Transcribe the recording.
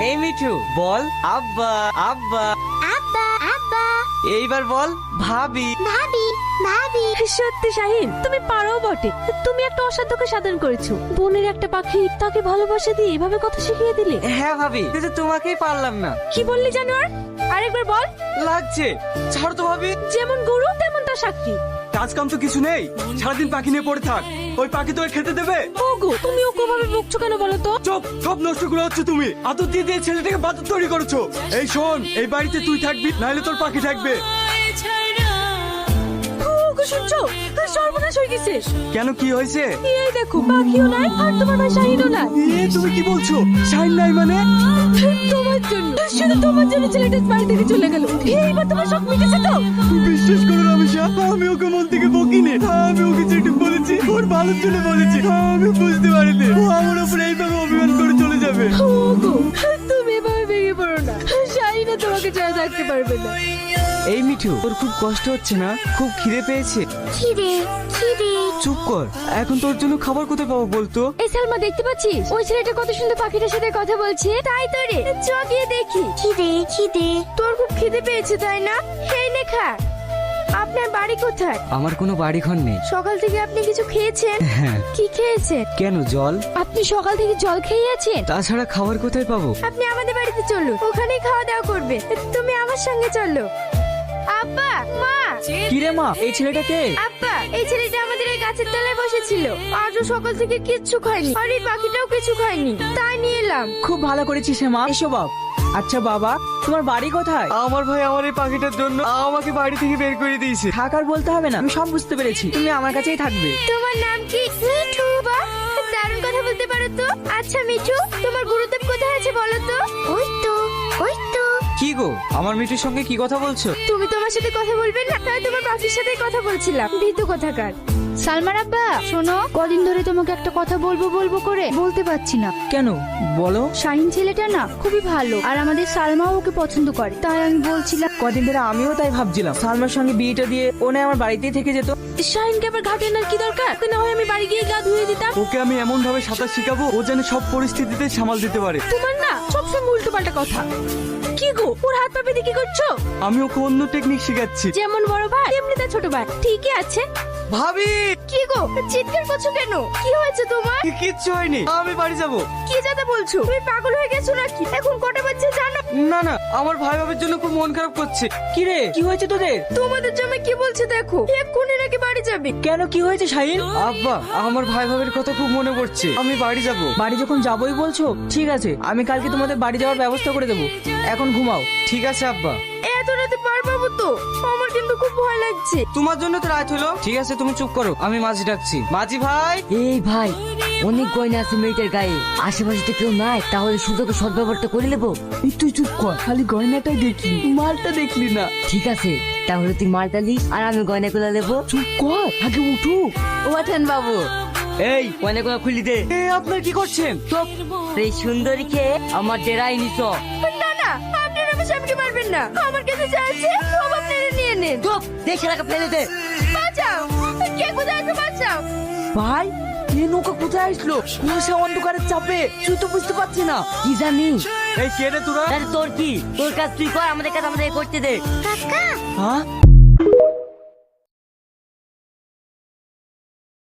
এই মিঠু বল আব্বা আব্বা আব্বা আব্বা এইবার বল ভাবি ভাবি ভাবি। সত্যি শাহিন, তুমি পারো বটে। তুমি একটা অসাধ্যকে সাধন করেছো। বোনের একটা পাখি তাকে ভালোবাসা দিয়ে এভাবে কথা শিখিয়ে দিলে। হ্যাঁ ভাবি, কিন্তু তোমাকেই পারলাম না। কি বললি জানোয়ার? আরেকবার বল। লাগছে, ছাড়ো তো ভাবি। যেমন গরু তেমন তার সাক্ষী। কাজ কাম তো কিছু নেই, সারাদিন পাখি নিয়ে পড়ে থাক। ওই পাখি তোকে খেতে দেবে? ওগো, তুমি ওকে ভাবে বকছো কেন বলো তো? চুপ, সব নষ্ট করে হচ্ছে তুমি। আদর দিয়ে দিয়ে ছেলেটাকে বাদর তৈরি করেছো। এই শোন, এই বাড়িতে তুই থাকবি, নাহলে তোর পাখি থাকবে। ওগো শুনছো? সর্বনাশ হয়ে গেছে। কেন, কি হয়েছে? এই দেখো, পাখিও নাই আর তোমার ভাই শাহিনও নাই। তুমি কি বলছো? শাইন নাই মানে? তোমার জন্য, শুধু তোমার জন্য ছেলেটা বাড়ি থেকে চলে গেল। এইবার তোমার শখ মিটেছে তো? বিশ্বাস করো রামিসা, আমি ওকে মন থেকে বকিনি। আমি ওকে যেটা বলেছি ওর ভালোর জন্য বলেছি। আমি বুঝতে পারিনি ও আমার উপরে এইভাবে অভিমান করে চলে যাবে। ওগো, তুমি এভাবে ভেঙে পড়ো না। শাহিনও তোমাকে ছাড়া থাকতে পারবে না। এই মিঠু, তোর খুব কষ্ট হচ্ছে না? খুব খিদে পেয়েছে? খিদে খিদে। চুপ কর, এখন তোর জন্য খাবার কোথায় পাবো বলতো? এই সালমা, দেখতে পাচ্ছিস ওই ছেলেটা কত সুন্দর পাখিটার সাথে কথা বলছে? তাই তো রে, চ গিয়ে দেখি। খিদে খিদে। তোর খুব খিদে পেয়েছে তাই না? এই নে খা। আপনার বাড়ি কোথায়? আমার কোনো বাড়ি ঘর নেই। সকাল থেকে আপনি কিছু খেয়েছেন? হ্যাঁ। কি খেয়েছেন? কেন, জল? আপনি সকাল থেকে জল খেয়ে আছেন? তাছাড়া খাবার কোথায় পাবো? আপনি আমাদের বাড়িতে চলুন, ওখানেই খাওয়া দাওয়া করবে। তুমি আমার সঙ্গে চলো। আব্বা, মা। কিরে মা, এই ছেলেটাকে? আব্বা, এই ছেলেটা আমাদের এই গাছের তলায় বসেছিল। আজও সকাল থেকে কিচ্ছু খায়নি, আর এই পাখিটাও কিছু খায়নি, তাই নিয়ে এলাম। খুব ভালো করেছিস মা। এসো বাপ। আচ্ছা বাবা, তোমার বাড়ি কোথায়? আমার ভাই আমার এই পাখিটার জন্য আমাকে বাড়ি থেকে বের করে দিয়েছে। থাকার বলতে হবে না, আমি সব বুঝতে পেরেছি। তুমি আমার কাছেই থাকবে। তোমার নাম কি? মিঠু। বাহ, দারুণ কথা বলতে পারো তো। আচ্ছা মিঠু, তোমার গুরুদেব কোথায় আছে বলো তো? ওই তো ওই তো। কি গো, আমার মিঠুর সঙ্গে কি কথা বলছো? তুমি তোমার সাথে কথা বলবে না? তাই তোমার পাখির সাথে কথা বলছিলাম। ভীতু কোথাকার। সালমার আব্বা, শোনো, কদিন ধরে তোমাকে একটা কথা বলবো বলবো করে বলতে পারছি না। কেন বলো? শাহিন ছেলেটা না খুবই ভালো, আর আমাদের সালমাও ওকে পছন্দ করে, তাই আমি বলছিলাম। কদিন ধরে আমিও তাই ভাবছিলাম, সালমার সঙ্গে বিয়েটা দিয়ে ও না আমার বাড়িতেই থেকে যেত। শাহিনকে আবার ঘাটে আনার কি দরকার? ওকে না হয় আমি বাড়ি গিয়ে গা ধুয়ে দিতাম। ওকে আমি এমন ভাবে সাঁতার শিখাবো ও যেন সব পরিস্থিতিতে সামাল দিতে পারে। তোমার না সবসময় উল্টো পাল্টা কথা। কি গো, ওর হাত পা বেঁধে কি করছো? আমি ওকে অন্য টেকনিক শিখাচ্ছি। যেমন বড় ভাই তেমনি তার ছোট ভাই। ঠিকই আছে। ভাবি, কি গো, চিৎকার করছো কেন? কি হয়েছে তোমার? কিচ্ছু হয়নি, আমি বাড়ি যাব। কি যাতে বলছো? তুমি পাগল হয়ে গেছো নাকি? এখন কটা বাজছে জানো? না না, আমার ভাই ভাবির জন্য খুব মন খারাপ করছে। কি রে, কি হয়েছে তোদের? তোমাদের জামাই কি বলছে দেখো, এক্ষুনি নাকি বাড়ি যাবে। কেন, কি হয়েছে শাহিন? আব্বা, আমার ভাই ভাবির কথা খুব মনে পড়ছে, আমি বাড়ি যাব। বাড়ি যখন যাবোই বলছো, ঠিক আছে, আমি কালকে তোমাদের বাড়ি যাওয়ার ব্যবস্থা করে দেবো। এখন ঘুমাও। ঠিক আছে আব্বা। এত রাতে পারবো তো? আমার কিন্তু খুব ভয় লাগছে। তোমার জন্য তো রাত হলো। ঠিক আছে, তুমি চুপ করো, আমি মাঝি ডাকছি। মাঝি ভাই। এই ভাই, অনেক গয়না আছে মেয়েটার গায়ে, আশেপাশে তো কেউ নাই, তাহলে সুযোগে সদ্ব্যবহারটা করে নেবো। এই তুই চুপ কর, খালি গয়নাটাই দেখলি, মালটা দেখলি না। ঠিক আছে, তাহলে তুই মালটা নিস আর আমি গয়নাগুলো নেবো। চুপ কর, আগে উঠু। ওঠেন বাবু, এই গয়নাগুলো খুলি দে। এ আপনার কি করছেন? চুপ, এই সুন্দরীকে আমার ডেরাই নিছ। না না, আপনারা আমার স্বামীকে মারবেন না। আমার কাছে যা আছে সব আপনারা নিয়ে নেন। চুপ, দেখে রাখা ফেলে দে। বাঁচাও, কে কোথায় আছে বাঁচাও। ভাই, এই নৌকা কোথায় আসলো? কুয়াশা অন্ধকারের চাপে তুই তো বুঝতে পারছি না। কি জানি? এই কে রে তোরা? আরে তোর কি? তোর কাজ তুই কর, আমাদের কাজ আমাদের করতে দে। কাকা হ্যাঁ,